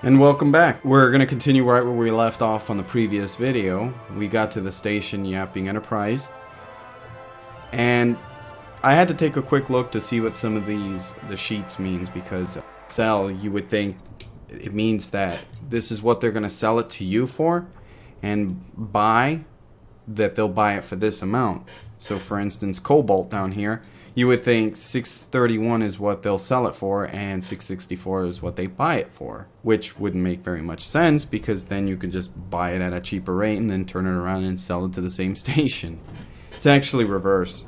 And welcome back. We're going to continue right where we left off on the previous video. We got to the station Yapping Enterprise. And I had to take a quick look to see what some of the sheets means, because sell, you would think it means that this is what they're going to sell it to you for, and buy, that they'll buy it for this amount. So for instance, cobalt down here, you would think 631 is what they'll sell it for and 664 is what they buy it for, which wouldn't make very much sense, because then you could just buy it at a cheaper rate and then turn it around and sell it to the same station. It's actually reverse.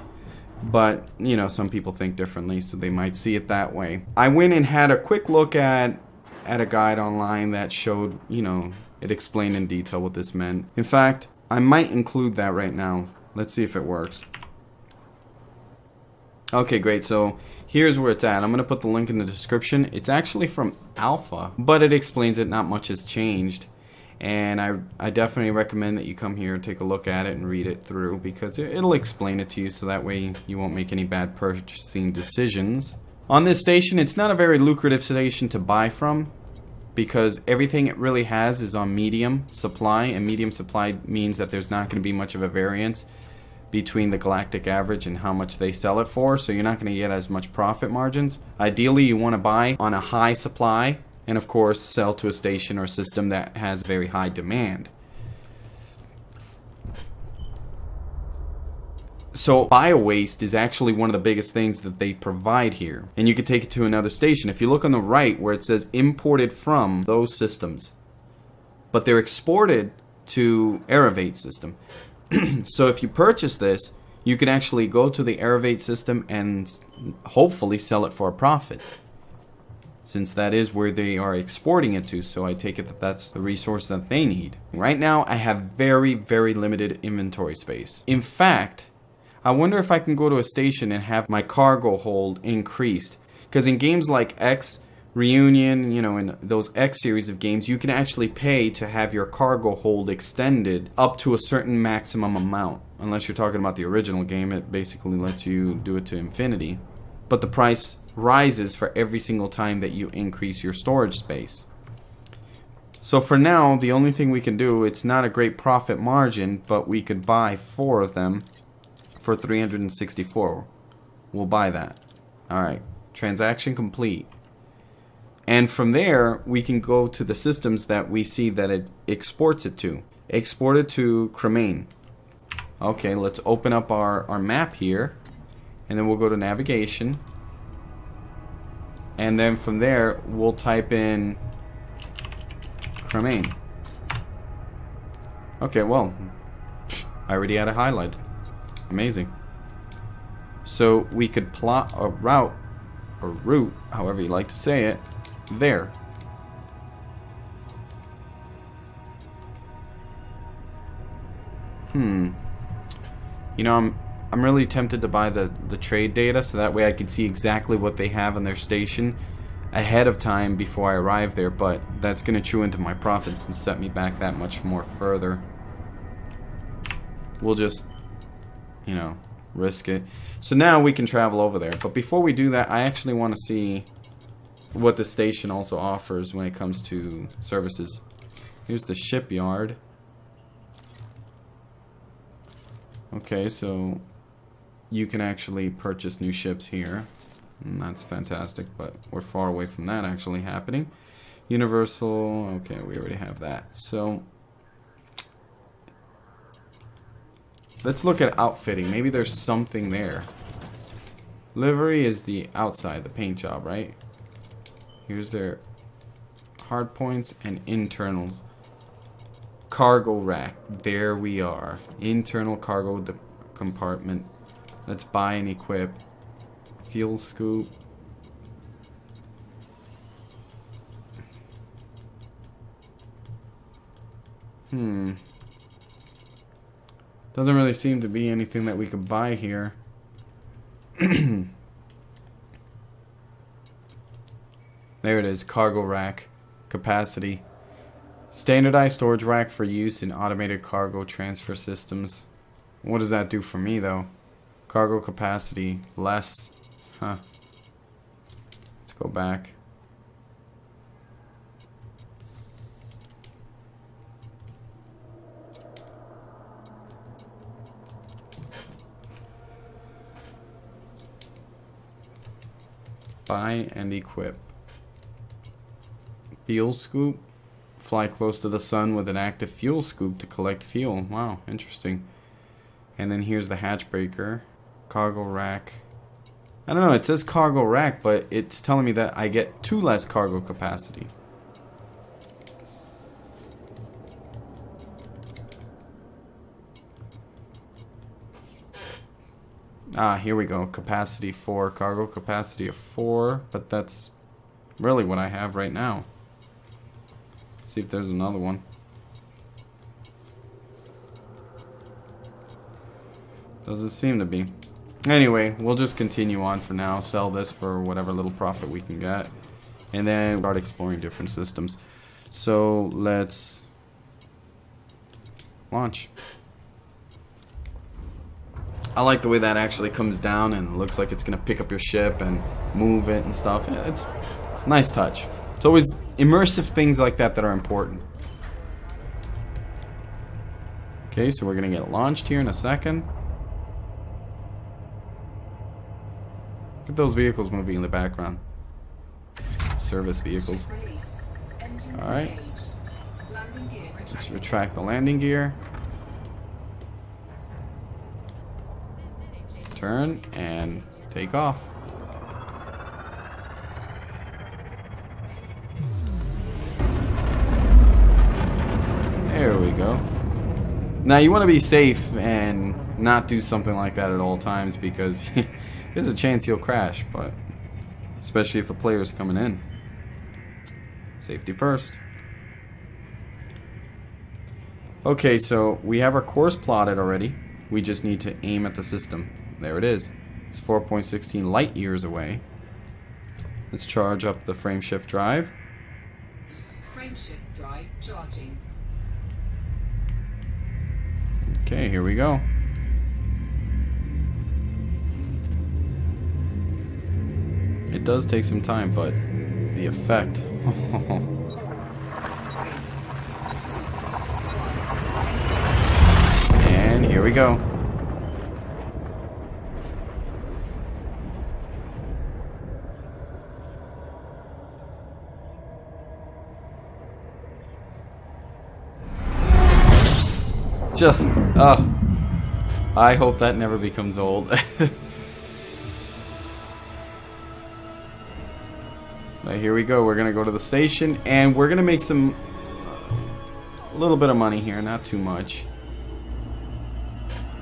But, you know, some people think differently, so they might see it that way. I went and had a quick look at a guide online that showed, you know, it explained in detail what this meant. In fact, I might include that right now. Let's see if it works. Okay, great. So here's where it's at. I'm going to put the link in the description. It's actually from Alpha, but it explains it. Not much has changed. And I definitely recommend that you come here and take a look at it and read it through, because it'll explain it to you, so that way you won't make any bad purchasing decisions. On this station, it's not a very lucrative station to buy from, because everything it really has is on medium supply, and medium supply means that there's not going to be much of a variance between the galactic average and how much they sell it for, so you're not going to get as much profit margins. Ideally, you want to buy on a high supply, and of course sell to a station or system that has very high demand. So bio-waste is actually one of the biggest things that they provide here, and you can take it to another station. If you look on the right where it says imported from those systems, but they're exported to Aerovate system. So if you purchase this, you can actually go to the Aerovate system and hopefully sell it for a profit, since that is where they are exporting it to. So I take it that that's the resource that they need. Right now I have very, very limited inventory space. In fact, I wonder if I can go to a station and have my cargo hold increased, because in games like X Reunion, you know, in those X series of games, you can actually pay to have your cargo hold extended up to a certain maximum amount. Unless you're talking about the original game, it basically lets you do it to infinity. But the price rises for every single time that you increase your storage space. So for now, the only thing we can do, it's not a great profit margin, but we could buy 4 of them for 364. We'll buy that. Alright, transaction complete. And from there, we can go to the systems that we see that it exports it to. Export it to Cremain. Okay, let's open up our map here, and then we'll go to navigation. And then from there, we'll type in Cremain. Okay, well, I already had it highlighted. Amazing. So we could plot a route, however you like to say it, there. You know, I'm really tempted to buy the trade data, so that way I can see exactly what they have on their station ahead of time before I arrive there, but that's going to chew into my profits and set me back that much more further. We'll just, you know, risk it. So now we can travel over there, but before we do that, I actually want to see what the station also offers when it comes to services. Here's the shipyard. Okay, so you can actually purchase new ships here, and that's fantastic, but we're far away from that actually happening. Universal, okay, we already have that. So let's look at outfitting. Maybe there's something there. Livery is the outside, the paint job, right? Here's their hard points and internals. Cargo rack. There we are. Internal cargo compartment. Let's buy and equip. Fuel scoop. Doesn't really seem to be anything that we could buy here. There it is, cargo rack, capacity. Standardized storage rack for use in automated cargo transfer systems. What does that do for me though? Cargo capacity, less. Huh. Let's go back. Buy and equip. Fuel scoop. Fly close to the sun with an active fuel scoop to collect fuel. Wow, interesting. And then here's the hatch breaker. Cargo rack. I don't know, it says cargo rack, but it's telling me that I get 2 less cargo capacity. Ah, here we go. Capacity 4. Cargo capacity of 4. But that's really what I have right now. Let's see if there's another one. Doesn't seem to be. Anyway, we'll just continue on for now. Sell this for whatever little profit we can get. And then start exploring different systems. So let's launch. I like the way that actually comes down and looks like it's going to pick up your ship and move it and stuff. Yeah, it's a nice touch. It's always immersive things like that that are important. Okay, so we're going to get launched here in a second. Look at those vehicles moving in the background. Service vehicles. Alright. Let's retract the landing gear. Turn and take off. There we go. Now you want to be safe and not do something like that at all times because there's a chance you'll crash, but especially if a player's coming in. Safety first. Okay, so we have our course plotted already. We just need to aim at the system. There it is. It's 4.16 light years away. Let's charge up the frameshift drive. Frameshift drive charging. Okay, here we go. It does take some time, but the effect. And here we go. Just, I hope that never becomes old. But here we go. We're gonna go to the station, and we're gonna make some, a little bit of money here, not too much.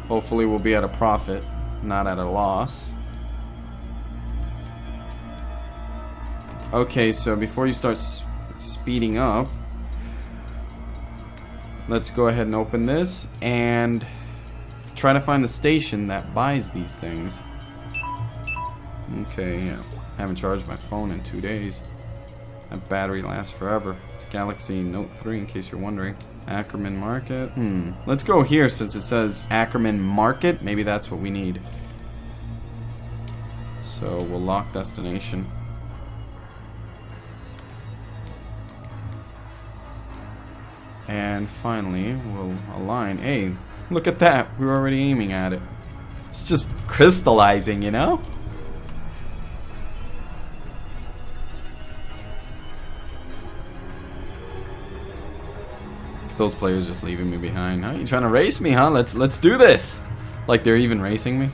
Hopefully we'll be at a profit, not at a loss. Okay, so before you start speeding up, let's go ahead and open this and try to find the station that buys these things. Okay, yeah. Haven't charged my phone in 2 days. That battery lasts forever. It's a Galaxy Note 3 in case you're wondering. Ackerman Market. Let's go here since it says Ackerman Market. Maybe that's what we need. So we'll lock destination. And finally, we'll align. Hey, look at that. We were already aiming at it. It's just crystallizing, you know? Those players just leaving me behind. Huh? You trying to race me, huh? Let's do this. Like they're even racing me.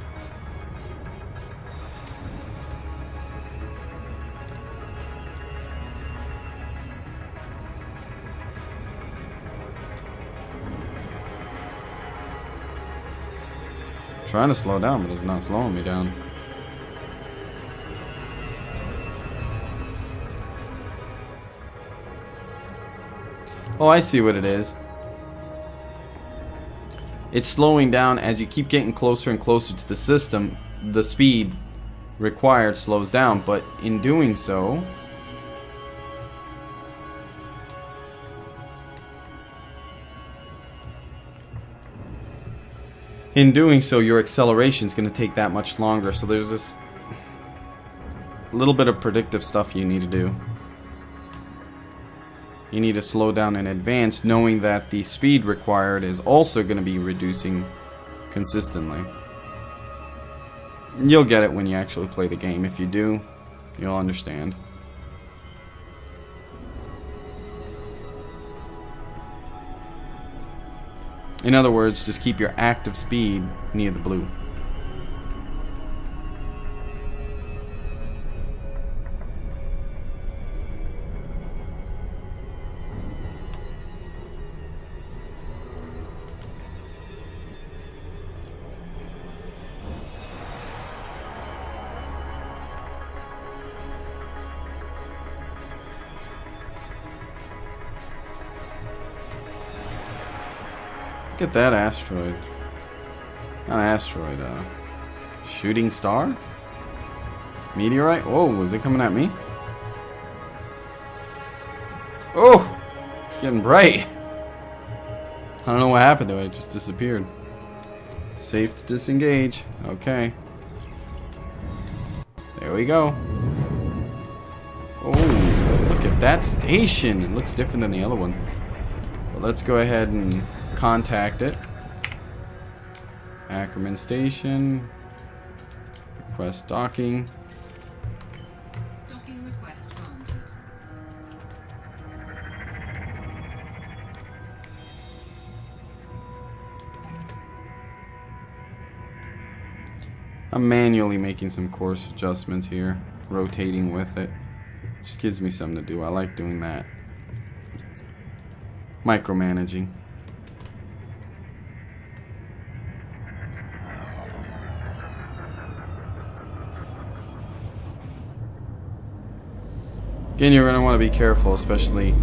Trying to slow down, but it's not slowing me down. Oh, I see what it is. It's slowing down as you keep getting closer and closer to the system. The speed required slows down, but in doing so, your acceleration is going to take that much longer. So there's this little bit of predictive stuff you need to do. You need to slow down in advance, knowing that the speed required is also going to be reducing consistently. You'll get it when you actually play the game. If you do, You'll understand. In other words, just keep your active speed near the blue. Look at that asteroid. Not asteroid, shooting star? Meteorite? Whoa, is it coming at me? Oh! It's getting bright. I don't know what happened to it. It just disappeared. Safe to disengage. Okay. There we go. Oh, look at that station. It looks different than the other one. But let's go ahead and contact it. Ackerman Station. Request docking. Docking request granted. I'm manually making some course adjustments here. Rotating with it. Just gives me something to do. I like doing that. Micromanaging. Again, you're going to want to be careful, especially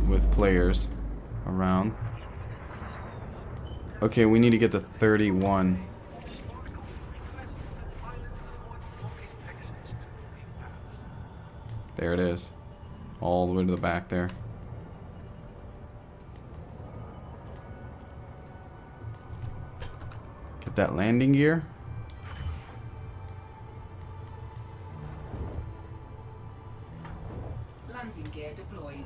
with players around. Okay, we need to get to 31. There it is. All the way to the back there. Get that landing gear. Landing gear deployed.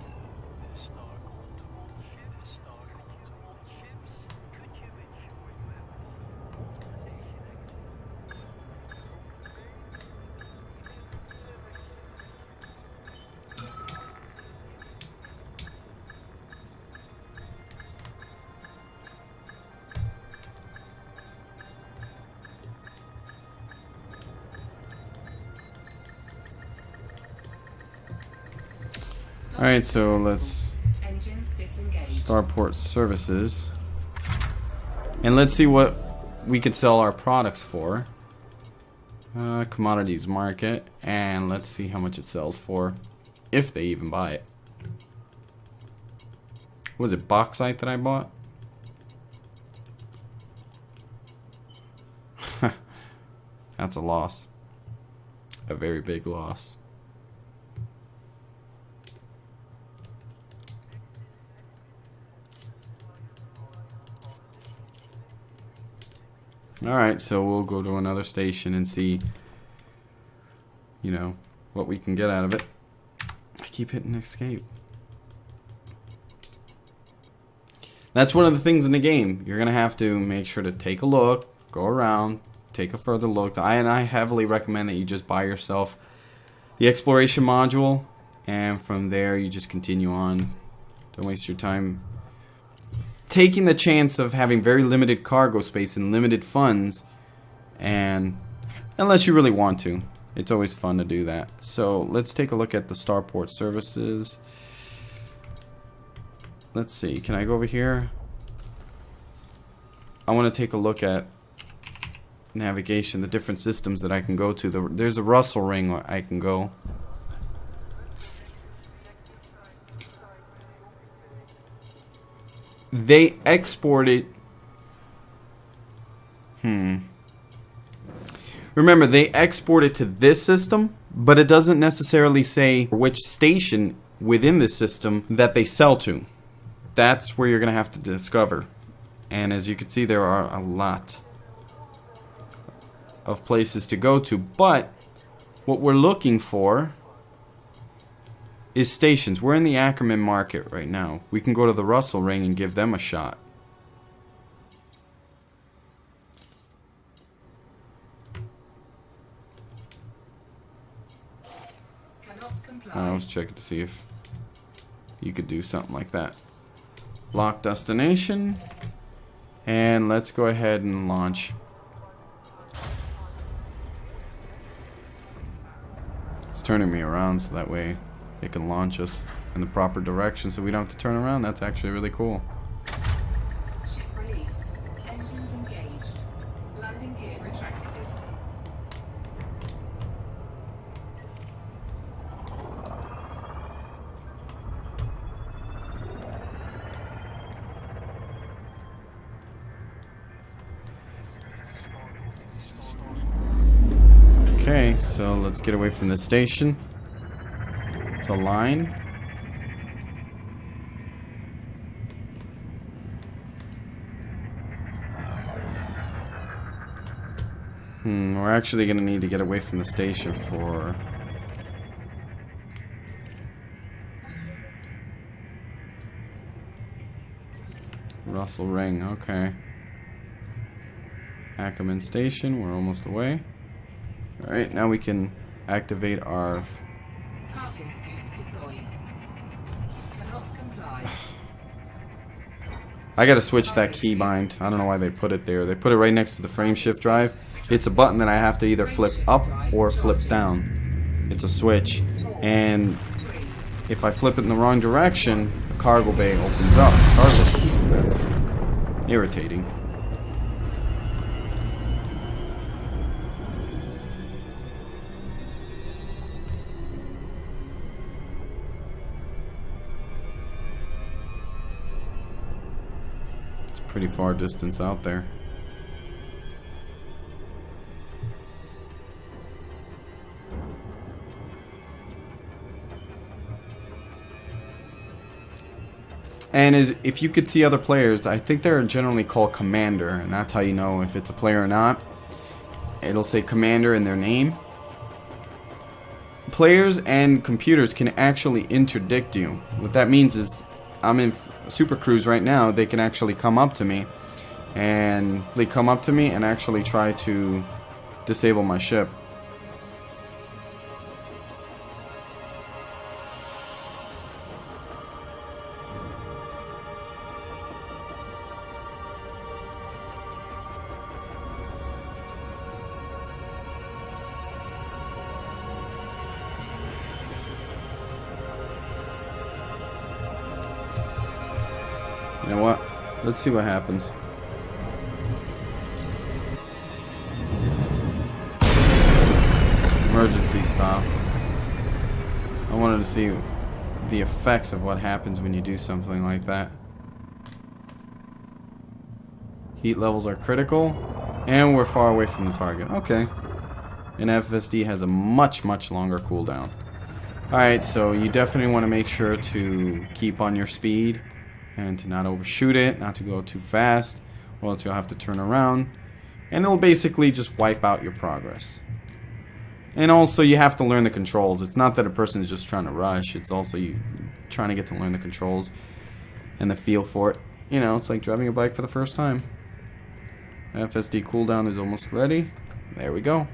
Alright, so let's Engines disengaged. starport services. And let's see what we could sell our products for. Commodities market. And let's see how much it sells for. If they even buy it. Was it bauxite that I bought? That's a loss. A very big loss. Alright, so we'll go to another station and see, you know, what we can get out of it. I keep hitting escape. That's one of the things in the game. You're going to have to make sure to take a look, go around, take a further look. I heavily recommend that you just buy yourself the exploration module, and from there you just continue on. Don't waste your time taking the chance of having very limited cargo space and limited funds, and unless you really want to, it's always fun to do that. So let's take a look at the starport services. Let's see, can I go over here? I want to take a look at navigation, the different systems that I can go to. There's a Russell ring where I can go. They exported. Remember, they export it to this system, but it doesn't necessarily say which station within the system that they sell to. That's where you're going to have to discover. And as you can see, there are a lot of places to go to. But what we're looking for is stations. We're in the Ackerman market right now. We can go to the Russell ring and give them a shot. Cannot comply. I was checking to see if you could do something like that. Lock destination. And let's go ahead and launch. It's turning me around so that way it can launch us in the proper direction so we don't have to turn around. That's actually really cool. Ship released. Engines engaged. Landing gear retracted. Okay, so let's get away from the station. It's a line. We're actually going to need to get away from the station for... Russell Ring, okay. Ackerman Station, we're almost away. Alright, now we can activate our... Cargo scoop deployed. Cannot comply. I gotta switch that keybind. I don't know why they put it there. They put it right next to the frame shift drive. It's a button that I have to either flip up or flip down. It's a switch. And if I flip it in the wrong direction, the cargo bay opens up. That's irritating. It's a pretty far distance out there. And if you could see other players, I think they're generally called commander, and that's how you know if it's a player or not. It'll say commander in their name. Players and computers can actually interdict you. What that means is, I'm in Super Cruise right now, they can actually come up to me, and actually try to disable my ship. You know what? Let's see what happens. Emergency stop. I wanted to see the effects of what happens when you do something like that. Heat levels are critical, and we're far away from the target. Okay. And FSD has a much longer cooldown. Alright, so you definitely want to make sure to keep on your speed and to not overshoot it, not to go too fast, or else you'll have to turn around, and it'll basically just wipe out your progress. And also, you have to learn the controls. It's not that a person is just trying to rush, it's also you trying to get to learn the controls and the feel for it. You know, it's like driving a bike for the first time. FSD cooldown is almost ready. There we go.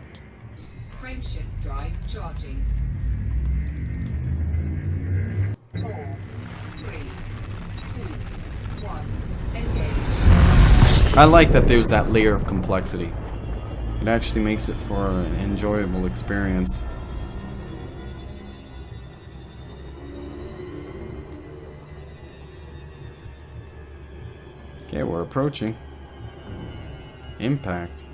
Frameshift drive charging. 4, 3, 2, 1. Engage. I like that there's that layer of complexity. It actually makes it for an enjoyable experience. Okay, we're approaching. Impact.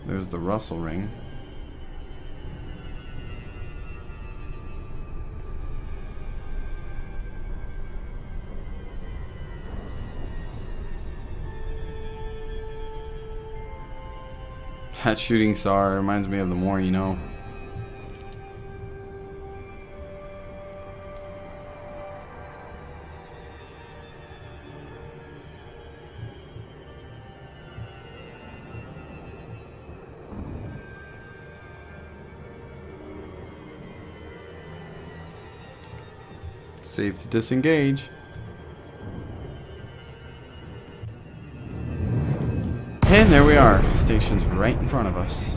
There's the Russell Ring. That shooting star reminds me of The More You Know. Safe to disengage. And there we are. Station's right in front of us.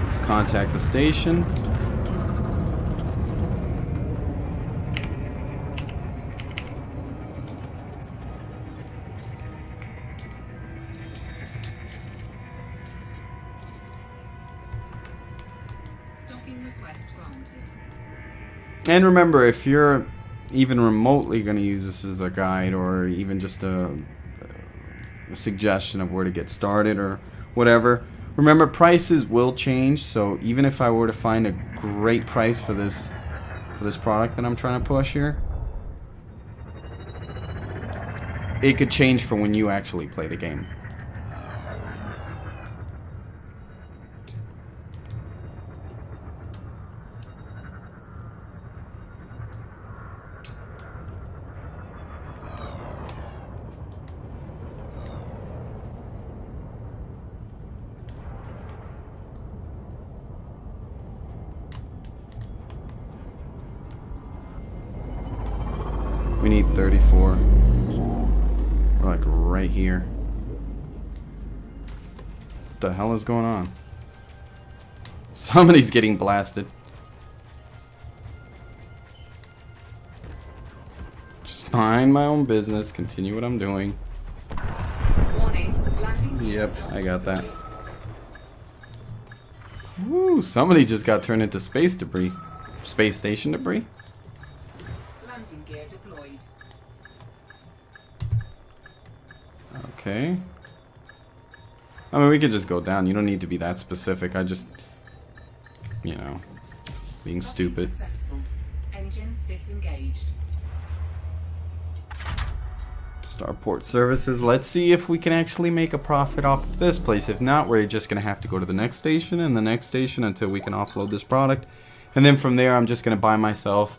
Let's contact the station. Docking request granted. And remember, if you're even remotely going to use this as a guide or even just a suggestion of where to get started or whatever, remember prices will change. So even if I were to find a great price for this product that I'm trying to push here, it could change for when you actually play the game. We need 34. We're like right here. What the hell is going on? Somebody's getting blasted. Just mind my own business. Continue what I'm doing. Warning, landing gear Yep, not I got that. deployed. Woo, somebody just got turned into space debris. Space station debris? Landing gear deployed. Okay. I mean, we could just go down. You don't need to be that specific. I just, you know, being Docking stupid. Successful. Engines disengaged. Starport services. Let's see if we can actually make a profit off of this place. If not, we're just going to have to go to the next station and the next station until we can offload this product. And then from there, I'm just going to buy myself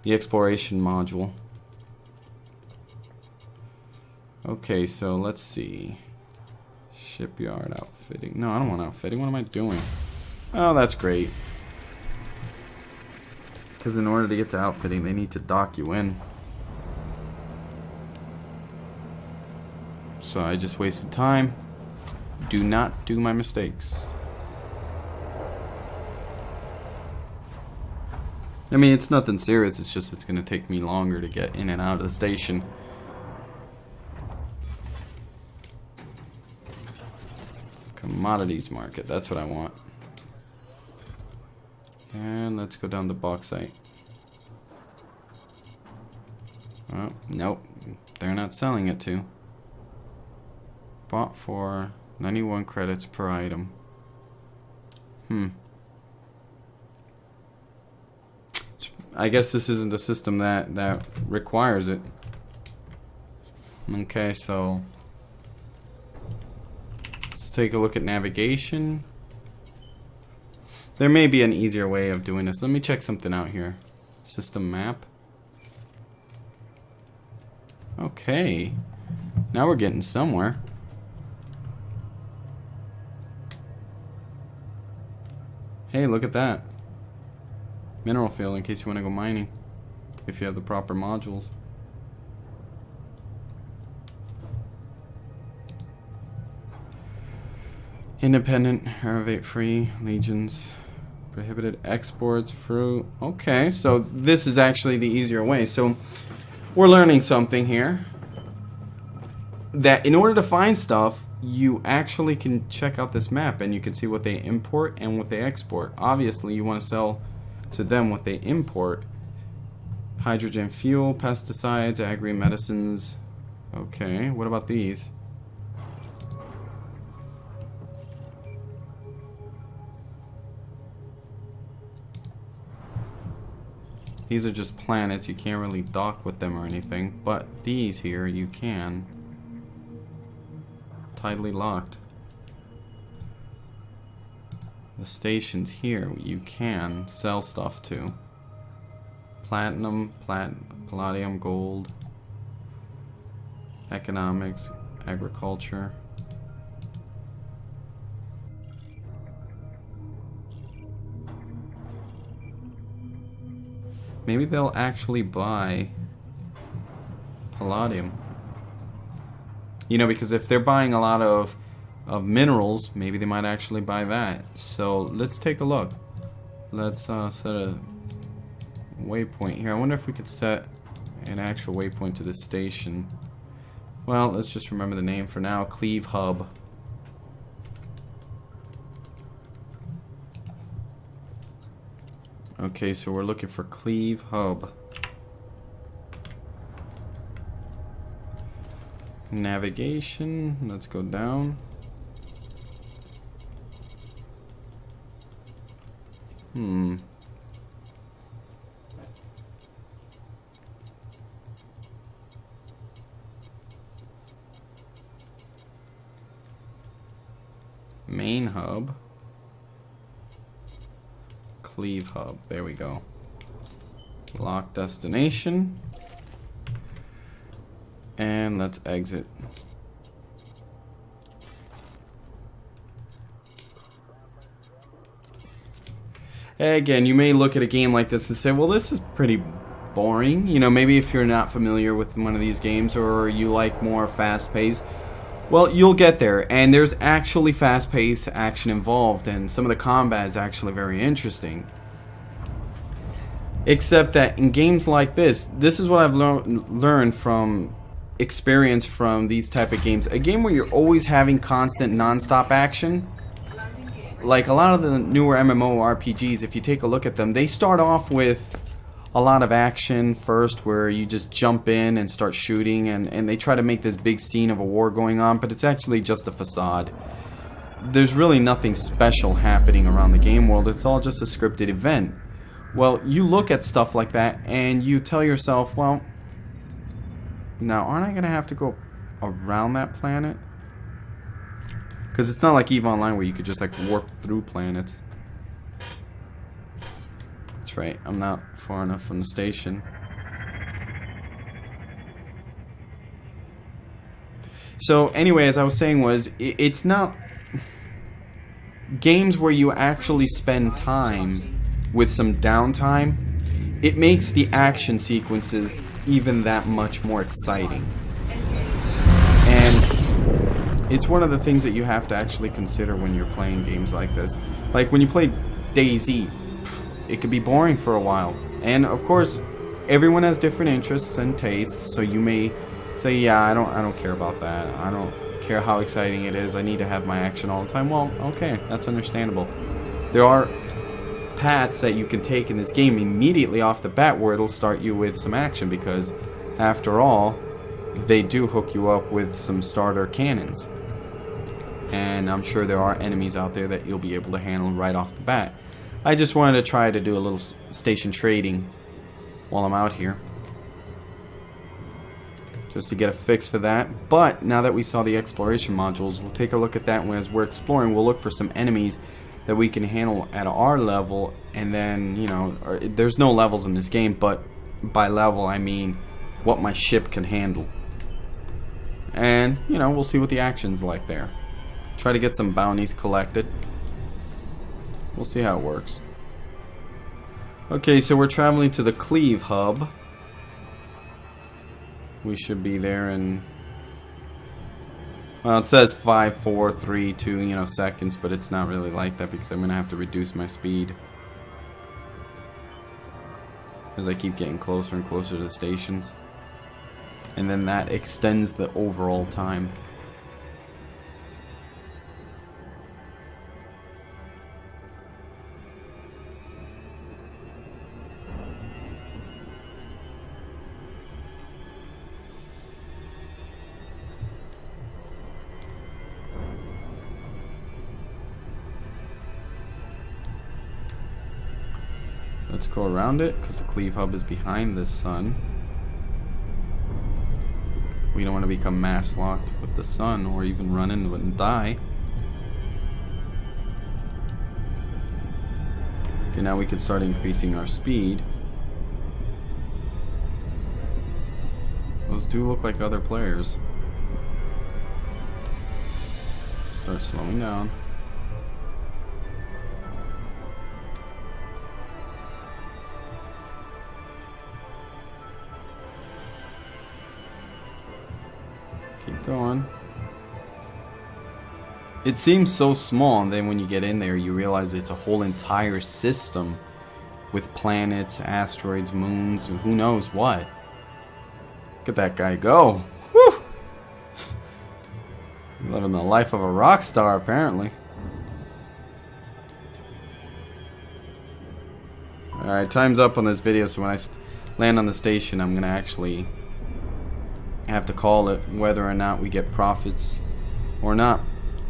the exploration module. Okay, so let's see. Shipyard outfitting. No, I don't want outfitting. What am I doing? Oh, that's great. Because in order to get to outfitting, they need to dock you in. So I just wasted time. Do not do my mistakes. I mean, it's nothing serious. It's just it's going to take me longer to get in and out of the station. Commodities market. That's what I want. And let's go down to bauxite. Oh, nope. They're not selling it to. Bought for 91 credits per item. I guess this isn't a system that requires it. Okay, so let's take a look at navigation. There may be an easier way of doing this. Let me check something out here. System map. Okay. Now we're getting somewhere. Hey, look at that. Mineral field in case you want to go mining. If you have the proper modules. Independent, Aerovate free, legions, prohibited exports, fruit. Okay, so this is actually the easier way. So we're learning something here. That in order to find stuff, you actually can check out this map and you can see what they import and what they export. Obviously, you want to sell to them what they import. Hydrogen fuel, pesticides, agri-medicines. Okay, what about these? These are just planets. You can't really dock with them or anything. But these here, you can. Tidally locked. The stations here, you can sell stuff to. Platinum, palladium, gold. Economics, agriculture. Maybe they'll actually buy Palladium. You know, because if they're buying a lot of minerals, maybe they might actually buy that. So let's take a look. Let's set a waypoint here. I wonder if we could set an actual waypoint to this station. Well, let's just remember the name for now. Cleve Hub. Okay, so we're looking for Cleve Hub. Navigation. Let's go down. Main hub. Cleve Hub. There we go. Lock destination. And let's exit. Again, you may look at a game like this and say, well, this is pretty boring. You know, maybe if you're not familiar with one of these games or you like more fast-paced, well, you'll get there. And there's actually fast-paced action involved, and some of the combat is actually very interesting. Except that in games like this is what I've learned from experience from these type of games. A game where you're always having constant non-stop action. Like a lot of the newer MMORPGs, if you take a look at them, they start off with a lot of action first, where you just jump in and start shooting, and they try to make this big scene of a war going on, but it's actually just a facade. There's really nothing special happening around the game world. It's all just a scripted event. Well, you look at stuff like that and you tell yourself, well, now aren't I going to have to go around that planet? Because it's not like EVE Online where you could just like warp through planets. That's right, I'm not far enough from the station. So anyway, as I was saying, it's not games where you actually spend time with some downtime. It makes the action sequences even that much more exciting. And it's one of the things that you have to actually consider when you're playing games like this. Like when you play DayZ, it could be boring for a while. And of course, everyone has different interests and tastes, so you may say, yeah, I don't care about that. I don't care how exciting it is. I need to have my action all the time. Well, okay, that's understandable. There are paths that you can take in this game immediately off the bat where it'll start you with some action, because after all, they do hook you up with some starter cannons. And I'm sure there are enemies out there that you'll be able to handle right off the bat. I just wanted to try to do a little station trading while I'm out here, just to get a fix for that. But now that we saw the exploration modules, we'll take a look at that. As we're exploring, we'll look for some enemies that we can handle at our level, and then, you know, there's no levels in this game, but by level I mean what my ship can handle. And, you know, we'll see what the action's like there. Try to get some bounties collected. We'll see how it works. Okay, so we're traveling to the Cleve Hub. We should be there in, well, it says 5, 4, 3, 2, you know, seconds, but it's not really like that because I'm gonna have to reduce my speed as I keep getting closer and closer to the stations, and then that extends the overall time. Let's go around it, because the Cleve Hub is behind this sun. We don't want to become mass locked with the sun, or even run into it and die. Okay, now we can start increasing our speed. Those do look like other players. Start slowing down. on. It seems so small, and then when you get in there, you realize it's a whole entire system with planets, asteroids, moons, and who knows what. Look at that guy go. Whew! Living the life of a rock star, apparently. Alright, time's up on this video, so when I land on the station, I'm going to actually have to call it whether or not we get profits or not.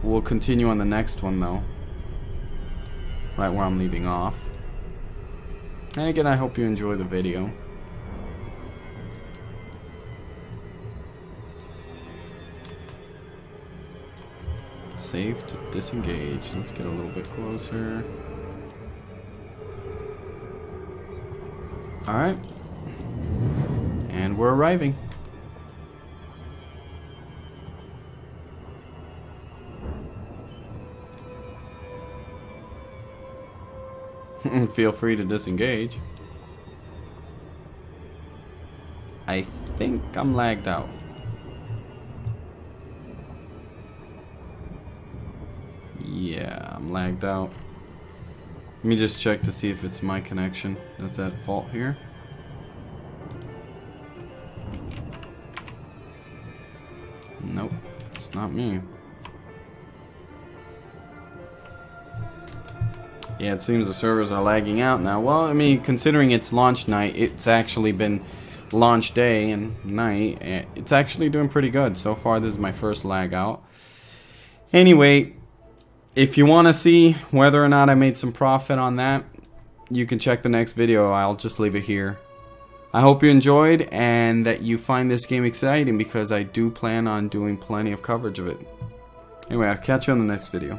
We'll continue on the next one, though. Right where I'm leaving off. And again, I hope you enjoy the video. Save to disengage. Let's get a little bit closer. Alright. And we're arriving. Feel free to disengage. I think I'm lagged out. Yeah, I'm lagged out. Let me just check to see if it's my connection that's at fault here. Nope, it's not me. Yeah, it seems the servers are lagging out now. Well, I mean, considering it's launch night, it's actually been launch day and night. It's actually doing pretty good. So far, this is my first lag out. Anyway, if you want to see whether or not I made some profit on that, you can check the next video. I'll just leave it here. I hope you enjoyed and that you find this game exciting, because I do plan on doing plenty of coverage of it. Anyway, I'll catch you on the next video.